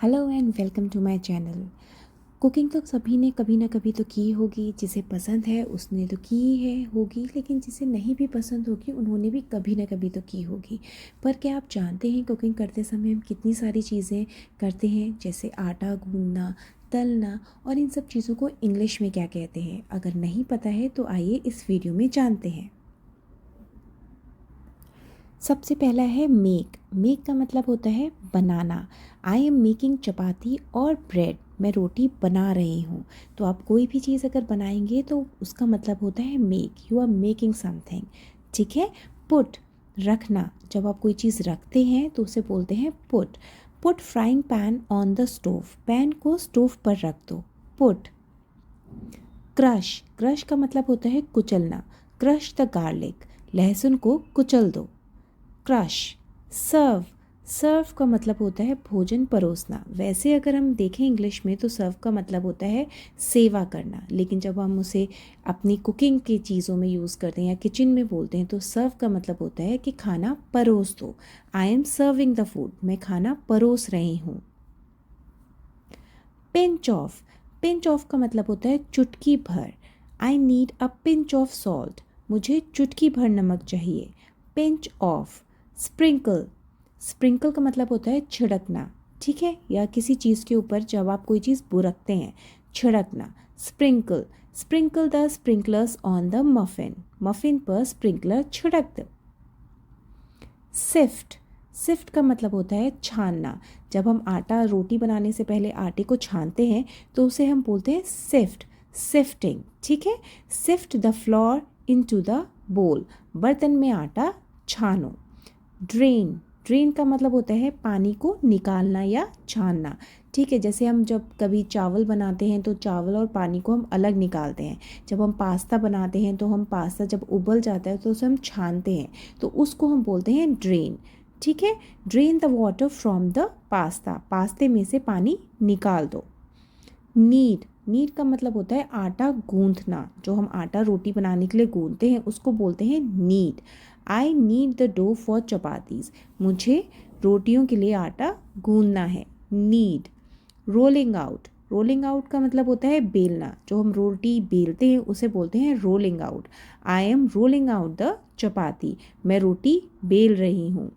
Hello and welcome to my channel. Cooking तो सभी ने कभी ना कभी तो की होगी। जिसे पसंद है उसने तो की है होगी, लेकिन जिसे नहीं भी पसंद होगी उन्होंने भी कभी ना कभी तो की होगी। पर क्या आप जानते हैं कुकिंग करते समय हम कितनी सारी चीज़ें करते हैं, जैसे आटा गूंदना, तलना, और इन सब चीज़ों को इंग्लिश में क्या कहते हैं? अगर नहीं पता है तो आइए इस वीडियो में जानते हैं। सबसे पहला है मेक। मेक का मतलब होता है बनाना। आई एम मेकिंग चपाती और ब्रेड। मैं रोटी बना रही हूँ। तो आप कोई भी चीज़ अगर बनाएंगे तो उसका मतलब होता है make. You are making something. ठीक है। पुट, रखना। जब आप कोई चीज़ रखते हैं तो उसे बोलते हैं put. Put frying pan on the stove. Pan को स्टोव पर रख दो। पुट। क्रश। क्रश का मतलब होता है कुचलना। Crush the garlic. लहसुन को कुचल दो। क्रश। सर्व। सर्व का मतलब होता है भोजन परोसना। वैसे अगर हम देखें इंग्लिश में तो सर्व का मतलब होता है सेवा करना, लेकिन जब हम उसे अपनी कुकिंग की चीज़ों में यूज़ करते हैं या किचन में बोलते हैं तो सर्व का मतलब होता है कि खाना परोस दो। I am serving the food. मैं खाना परोस रही हूँ। Pinch of. पिंच ऑफ का मतलब होता है चुटकी भर। I need a pinch of salt. मुझे चुटकी भर नमक चाहिए। Pinch of. स्प्रिंकल। स्प्रिंकल का मतलब होता है छिड़कना। ठीक है, या किसी चीज़ के ऊपर जब आप कोई चीज़ बुरकते हैं, छिड़कना। Sprinkle. Sprinkle the sprinklers on the muffin. Muffin पर स्प्रिंकलर छिड़क दो। सिफ्ट। सिफ्ट का मतलब होता है छानना। जब हम आटा रोटी बनाने से पहले आटे को छानते हैं तो उसे हम बोलते हैं सिफ्ट। सिफ्टिंग। ठीक है। Sift the flour into the bowl. बर्तन में आटा छानो। ड्रेन। ड्रेन का मतलब होता है पानी को निकालना या छानना। ठीक है, जैसे हम जब कभी चावल बनाते हैं तो चावल और पानी को हम अलग निकालते हैं। जब हम पास्ता बनाते हैं तो हम पास्ता जब उबल जाता है तो उसे हम छानते हैं, तो उसको हम बोलते हैं ड्रेन। ठीक है। Drain the water from the pasta. पास्ते में से पानी निकाल दो। नीड। नीड का मतलब होता है आटा गूंथना। जो हम आटा रोटी बनाने के लिए गूंथते हैं उसको बोलते हैं knead. I knead the dough for chapatis. मुझे रोटियों के लिए आटा गूंदना है। Knead. Rolling out. Rolling out का मतलब होता है बेलना। जो हम रोटी बेलते हैं उसे बोलते हैं rolling out. I am rolling out the chapati. मैं रोटी बेल रही हूँ।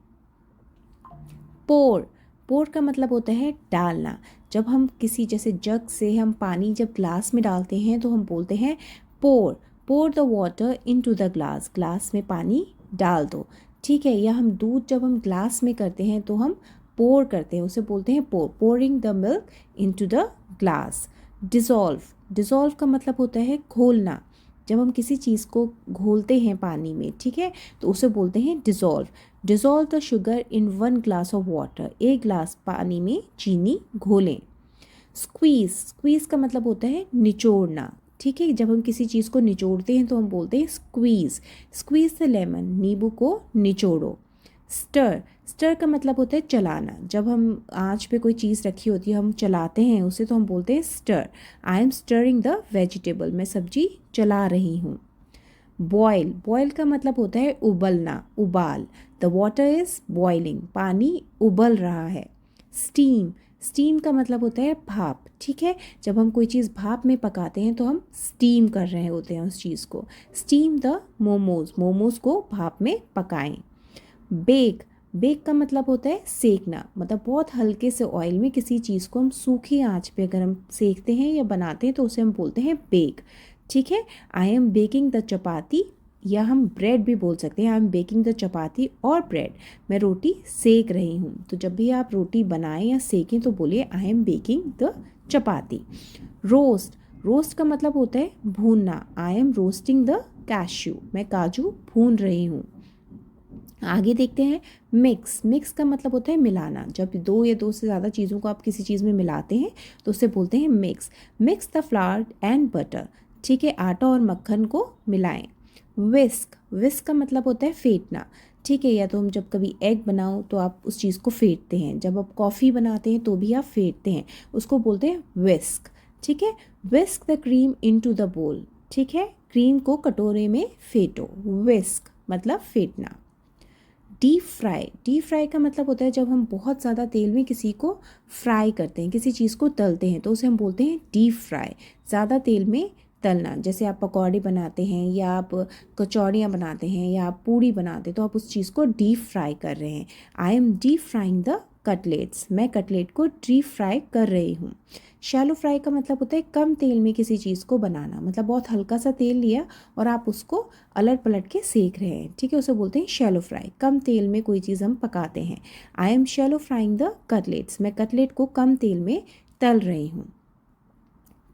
पोर। पोर का मतलब होता है डालना। जब हम किसी जैसे जग से हम पानी जब ग्लास में डालते हैं तो हम बोलते हैं pour. Pour the water into the glass. Glass में पानी डाल दो। ठीक है। या हम दूध जब हम ग्लास में करते हैं तो हम पोर करते हैं, उसे बोलते हैं pour. Pouring the milk into the glass. Dissolve. Dissolve का मतलब होता है घोलना। जब हम किसी चीज़ को घोलते हैं पानी में, ठीक है, तो उसे बोलते हैं dissolve. Dissolve the sugar in 1 glass of water. 1 glass पानी में चीनी घोलें। स्क्वीज़। स्क्वीज़ का मतलब होता है निचोड़ना। ठीक है, जब हम किसी चीज़ को निचोड़ते हैं तो हम बोलते हैं स्क्वीज़। Squeeze the lemon. नींबू को निचोड़ो। स्टर। स्टर का मतलब होता है चलाना। जब हम आँच पे कोई चीज़ रखी होती है हम चलाते हैं उसे, तो हम बोलते हैं stir. I am stirring the vegetable. मैं सब्जी चला रही हूँ। बॉयल। बॉयल का मतलब होता है उबलना, उबाल। The water is boiling. पानी उबल रहा है। स्टीम। स्टीम का मतलब होता है भाप। ठीक है, जब हम कोई चीज़ भाप में पकाते हैं तो हम स्टीम कर रहे होते हैं उस चीज़ को। Steam the momos. मोमोज को भाप में पकाएं। बेक। बेक का मतलब होता है सेकना। मतलब बहुत हल्के से ऑयल में किसी चीज़ को हम सूखी आंच पे अगर हम सेकते हैं या बनाते हैं तो उसे हम बोलते हैं बेक। ठीक है। आई एम बेकिंग द चपाती, या हम ब्रेड भी बोल सकते हैं। आई एम बेकिंग द चपाती और ब्रेड। मैं रोटी सेक रही हूँ। तो जब भी आप रोटी बनाएं या सेकें तो बोलिए I am baking the chapati. Roast. Roast का मतलब होता है भूनना। I am roasting the cashew. मैं काजू भून रही हूँ। आगे देखते हैं मिक्स। मिक्स का मतलब होता है मिलाना। जब दो या दो से ज़्यादा चीज़ों को आप किसी चीज़ में मिलाते हैं तो उसे बोलते हैं mix. Mix the flower and butter. ठीक है, आटा और मक्खन को मिलाएं। विस्क। विस्क का मतलब होता है फेंटना। ठीक है, या तो हम जब कभी एग बनाओ तो आप उस चीज़ को फेंटते हैं। जब आप कॉफ़ी बनाते हैं तो भी आप फेंटते हैं, उसको बोलते हैं विस्क। ठीक है। विस्क द क्रीम इनटू द बोल। ठीक है, क्रीम को कटोरे में फेंटो। विस्क मतलब फेंटना। डीप फ्राई का मतलब होता है जब हम बहुत ज़्यादा तेल में किसी को फ्राई करते हैं, किसी चीज़ को तलते हैं, तो उसे हम बोलते हैं डीप फ्राई। ज़्यादा तेल में तलना, जैसे आप पकौड़े बनाते हैं या आप कचौड़ियाँ बनाते हैं या आप पूड़ी बनाते हैं, तो आप उस चीज़ को डीप फ्राई कर रहे हैं। I am deep frying the cutlets, मैं कटलेट को डीप फ्राई कर रही हूँ। शैलो फ्राई का मतलब होता है कम तेल में किसी चीज़ को बनाना, मतलब बहुत हल्का सा तेल लिया और आप उसको अलट पलट के सेक रहे हैं, ठीक है, उसे बोलते हैं शैलो फ्राई। कम तेल में कोई चीज़ हम पकाते हैं। I am shallow frying the cutlets, मैं कटलेट को कम तेल में तल रही हूँ।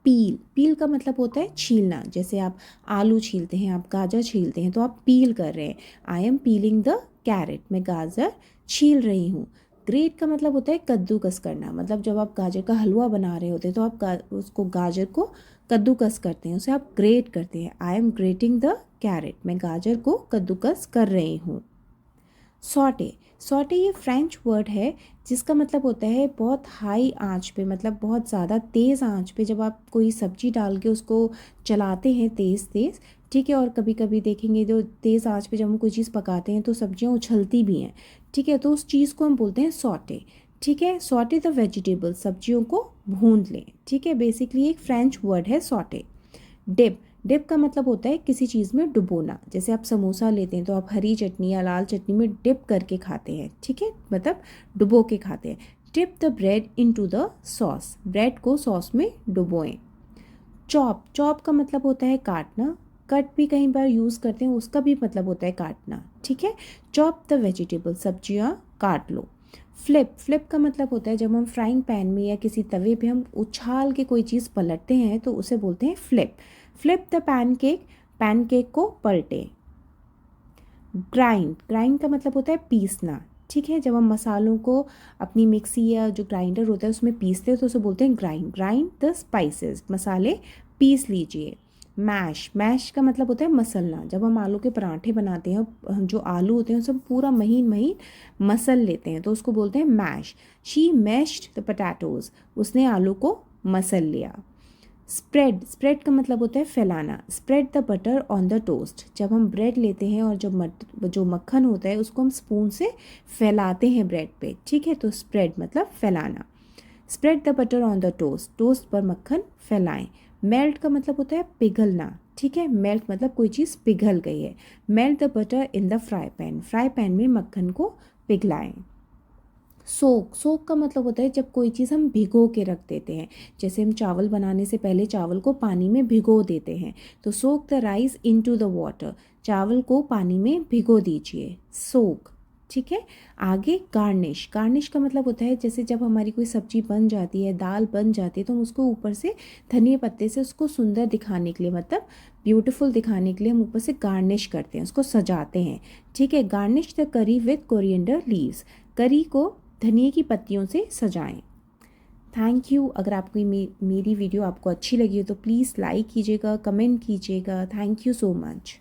पील का मतलब होता है छीलना, जैसे आप आलू छीलते हैं, आप गाजर छीलते हैं, तो आप पील कर रहे हैं। I am piling the carat, मैं गाजर छील रही हूँ। ग्रेट का मतलब होता है कद्दूकस करना, मतलब जब आप गाजर का हलवा बना रहे होते हैं तो आप उसको गाजर को कद्दूकस करते हैं, उसे आप ग्रेट करते हैं। I am grating the carat, मैं गाजर को कद्दूकस कर रही हूँ। सॉटे ये फ्रेंच वर्ड है जिसका मतलब होता है बहुत हाई आंच पे, मतलब बहुत ज़्यादा तेज़ आंच पे जब आप कोई सब्जी डाल के उसको चलाते हैं तेज़, ठीक है। और कभी कभी देखेंगे जो तेज़ आंच पे जब हम कोई चीज़ पकाते हैं तो सब्जियां उछलती भी हैं, ठीक है, तो उस चीज़ को हम बोलते हैं सॉटे, ठीक है। सॉटे द वेजिटेबल, सब्जियों को भून लें, ठीक है। बेसिकली एक फ्रेंच वर्ड है सॉटे। डिप का मतलब होता है किसी चीज़ में डुबोना, जैसे आप समोसा लेते हैं तो आप हरी चटनी या लाल चटनी में डिप करके खाते हैं, ठीक है, मतलब डुबो के खाते हैं। Dip the bread into the sauce, bread को सॉस में डुबोएं। चॉप का मतलब होता है काटना, कट भी कई बार यूज़ करते हैं, उसका भी मतलब होता है काटना, ठीक है। चॉप द वेजिटेबल, सब्जियां काट लो। फ्लिप का मतलब होता है जब हम फ्राइंग पैन में या किसी तवे पे हम उछाल के कोई चीज़ पलटते हैं तो उसे बोलते हैं फ्लिप द पैनकेक को पलटे। ग्राइंड का मतलब होता है पीसना, ठीक है। जब हम मसालों को अपनी मिक्सी या जो ग्राइंडर होता है उसमें पीसते हैं तो उसे बोलते हैं ग्राइंड द स्पाइसेस, मसाले पीस लीजिए। मैश का मतलब होता है मसलना, जब हम आलू के पराठे बनाते हैं जो आलू होते हैं उसे पूरा महीन मसल लेते हैं तो उसको बोलते हैं mash. She mashed the potatoes, उसने आलू को मसल लिया। स्प्रेड का मतलब होता है फैलाना। Spread the butter on the toast, जब हम ब्रेड लेते हैं और जो मक्खन होता है उसको हम स्पून से फैलाते हैं ब्रेड पे, ठीक है, तो स्प्रेड मतलब फैलाना। Spread the butter on the toast पर मक्खन फैलाएं। मेल्ट का मतलब होता है पिघलना, ठीक है, मेल्ट मतलब कोई चीज़ पिघल गई है। Melt the butter in the fry pan में मक्खन को पिघलाएं। सोक का मतलब होता है जब कोई चीज़ हम भिगो के रख देते हैं, जैसे हम चावल बनाने से पहले चावल को पानी में भिगो देते हैं, तो soak the rice into the water, चावल को पानी में भिगो दीजिए, सोक, ठीक है। आगे गार्निश का मतलब होता है जैसे जब हमारी कोई सब्जी बन जाती है, दाल बन जाती है, तो हम उसको ऊपर से धनिया पत्ते से उसको सुंदर दिखाने के लिए, मतलब ब्यूटीफुल दिखाने के लिए हम ऊपर से गार्निश करते हैं, उसको सजाते हैं, ठीक है। गार्निश द करी विद कोरिएंडर लीव्स, करी को धनिया की पत्तियों से सजाएं। Thank you. अगर आपको मेरी वीडियो आपको अच्छी लगी हो तो प्लीज़ लाइक कीजिएगा, कमेंट कीजिएगा। Thank you so much.